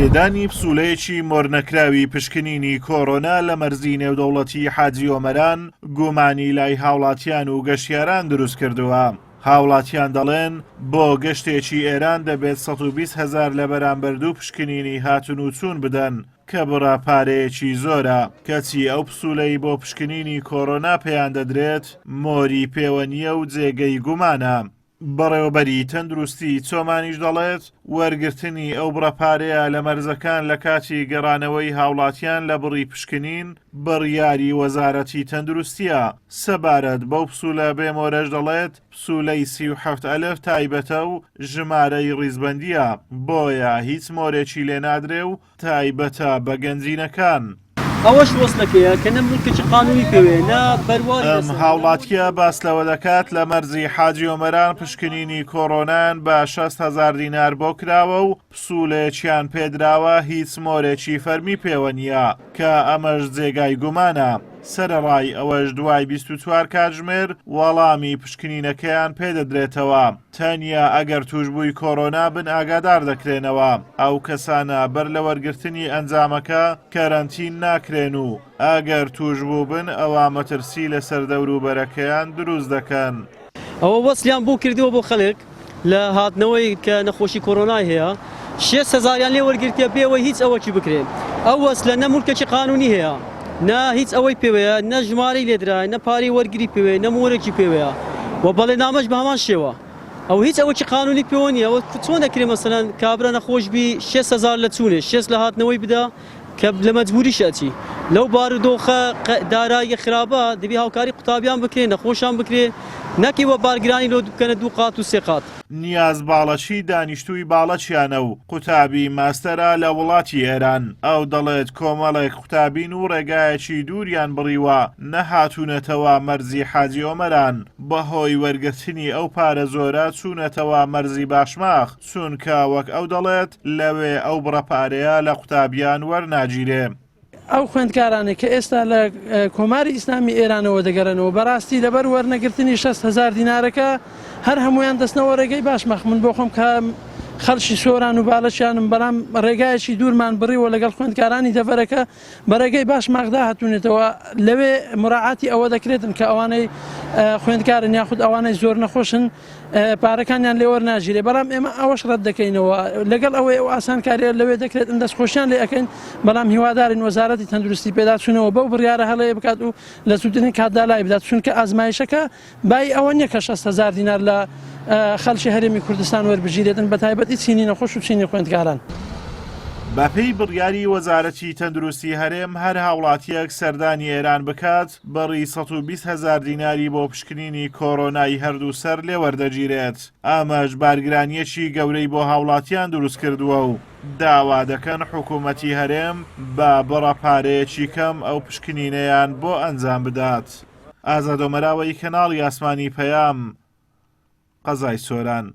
پێدانی پسوولەیەکی مۆرنەکراوی پشکنینی کۆڕۆنا لە مەرزی نێودەوڵەتی حاجی ئۆمەران گومانی لای هاوڵاتیان و گەشتیاران دروست کردووە. هاوڵاتیان دەڵێن بۆ گەشتێکی ئێران دەبێت 120,000 لە بەرامبەر دوو پشکنینی هاتون و چوون بدەن کە بڕاپارەیەکی زۆرە. کەچی ئەو پسوولەی بۆ پشکنینی کۆڕۆنا پێیان دەدرێت مۆری پێوە نییە و جێگەی گومانە. بەڕێوەبەری تەندروستی چۆمانیش دەڵێت وەرگرتنی ئەو بڕەپارەیە لە مەرزەکان لە کاتی گەڕانەوەی هاوڵاتیان لە بڕی پشکنین بڕیاری وەزارەتی تەندروستیە. سەبارەت بەو پسوولە بێمۆرەش دەڵێت پسوولەی 37,000 تایبەتە و ژمارەی ڕیزبەندیە، بۆیە هیچ مۆرێکی لێ نادرێ و تایبەتە بە گەنجینەکان. ئەوەش وەسلەکەیە کە نە مولکێکی قانونی پێوێنە بەرواری ئەم هاوڵاتیە باس لەوە دەکات لە مەرزی حاجی ئۆمەران پشکنینی کۆڕۆنان بە 60,000 دینار بۆ کراوە و پسوولەیەکیان پێدراوە هیچ مۆرێکی فەرمی پێوە نییە کە ئەمەش جێگای گومانە. سەرەڕای ئەوەش دوای 24 کاتژمێر وەڵامی پشکنینەکەیان پێدەدرێتەوە. تەنیا ئەگەر توشبووی کۆڕۆنا بن ئاگادار دەکرێنەوە. ئەو کەسانە بەر لە وەرگرتنی ئەنجامەکە کەرەنتین ناکرێن و ئەگەر توشبوو بن ئەوە مەترسی لەسەر دەوروبەرەکەیان دروست دەکەن. ئەوە وەسلیان بۆ کردەوە بۆ خەڵک لە هاتنەوەی کە نەخۆشی کۆڕۆنای هەیە 6,000 لێ وەرگرتیە بێەوە هیچ ئەوەکی بکرێن. ئەو وەسلە نە مولکێکی قانونی هەیە، نە هیچ ئەوەی پێوەیە، نە ژمارەی لێدرا، نە پارەی وەرگری پێوێ، نە مۆرێکی پێوەیە و بەڵێنامەش بە هەمان شێوە. ئەو هیچ ئەوەی قانونی پێوە نیە. ئەوە چۆن دەکرێت مەسەلەن کابرا نەخۆش بی 6,000 لە چوونێ 6 لە هاتنەوەی بدا کە لە مەجبوری شەچی لەو بارودۆخە دارایی خراپە دەبی هاوکاری قوتابیان بکرێ، نەخۆشان بکرێ، نەکیوە بارگرانی لۆ بکەنە 2 قات و 3 قات. نیاز باڵەشی دانیشتووی باڵەچیانە و قوتابی ماستەرە لە وڵاتی ئێران. ئەو دەڵێت کۆمەڵێک قوتابین و ڕێگایەکی دووریان بڕیوە نەهاتوونەتەوە مەرزی حاجی ئۆمەران. بەهۆی وەرگرتنی ئەو پارە زۆرە چوونەتەوە مەرزی باشماخ، چونکە وەک ئەو دەڵێت لەوێ ئەو بڕەپارەیە لە قوتابیان وەرناگیرێ. ئەو خوێندکارانێک کە ئێستا لە کۆماری ئیسلامی ئێرانەوە دەگەڕنەوە بەڕاستی لەبەر وەرنەگرتنی 60,000 دینارەکە هەر هەمویان دەستنەوە ڕێگەی باشمەخ. من بۆ خۆم کە خەڵکی سۆران و باڵەشیانم بەڵام ڕێگایەکی دوورمان بڕیوە لەگەڵ خوێندکارانی دەڤەرەکە بە ڕێگەی باشماخدا هاتوونێتەوە. لەوێ مراعاتی ئەوە دەکرێتن کە ئەوانەی خوێندکارن یاخود ئەوانەی زۆر نەخۆشن پارەکانیان لێ وەرناگیرێ. بەڵام ئێمە ئەوەش ڕەت دەکەینەوە لەگەڵ ئەوەی ئەو ئاسانکاریە لەوێ دەکرێت دەستخۆشیان لێ ئەەکەین. بەڵام هیوادارین وەزارەتی تەندروستی پێداچوونەوە بەو بڕیارە هەڵەیە بکات و لە سوودنی کاتدا لای بدات، چونکە ئازمایشەکە بای ئەوە نییە کە 60,000 دینار لە خەڵکی هەرێمی کوردستان وەربژیرێتن بە تایبەتی چینی نەخۆش و چینی خوێندکاران. بەپێی بڕیاری وەزارەتی تەندروستی هەرێم هەر هاوڵاتیەک سەردانی ئێران بکات بەڕی 120,000 دیناری بۆ پشکنینی کۆڕۆنای هەردوو سەر لێ وەردەگیرێت. ئامەش بارگرانیەکی گەورەی بۆ هاوڵاتیان دروست کردووە و داوا دەکەن حکوومەتی هەرێم بە بڕەپارەیەکی کەم ئەو پشکنینەیان بۆ ئەنجام بدات. ئازاد ئۆمەراوەی کەناڵی ئاسمانی پەیام، قەزای سۆران.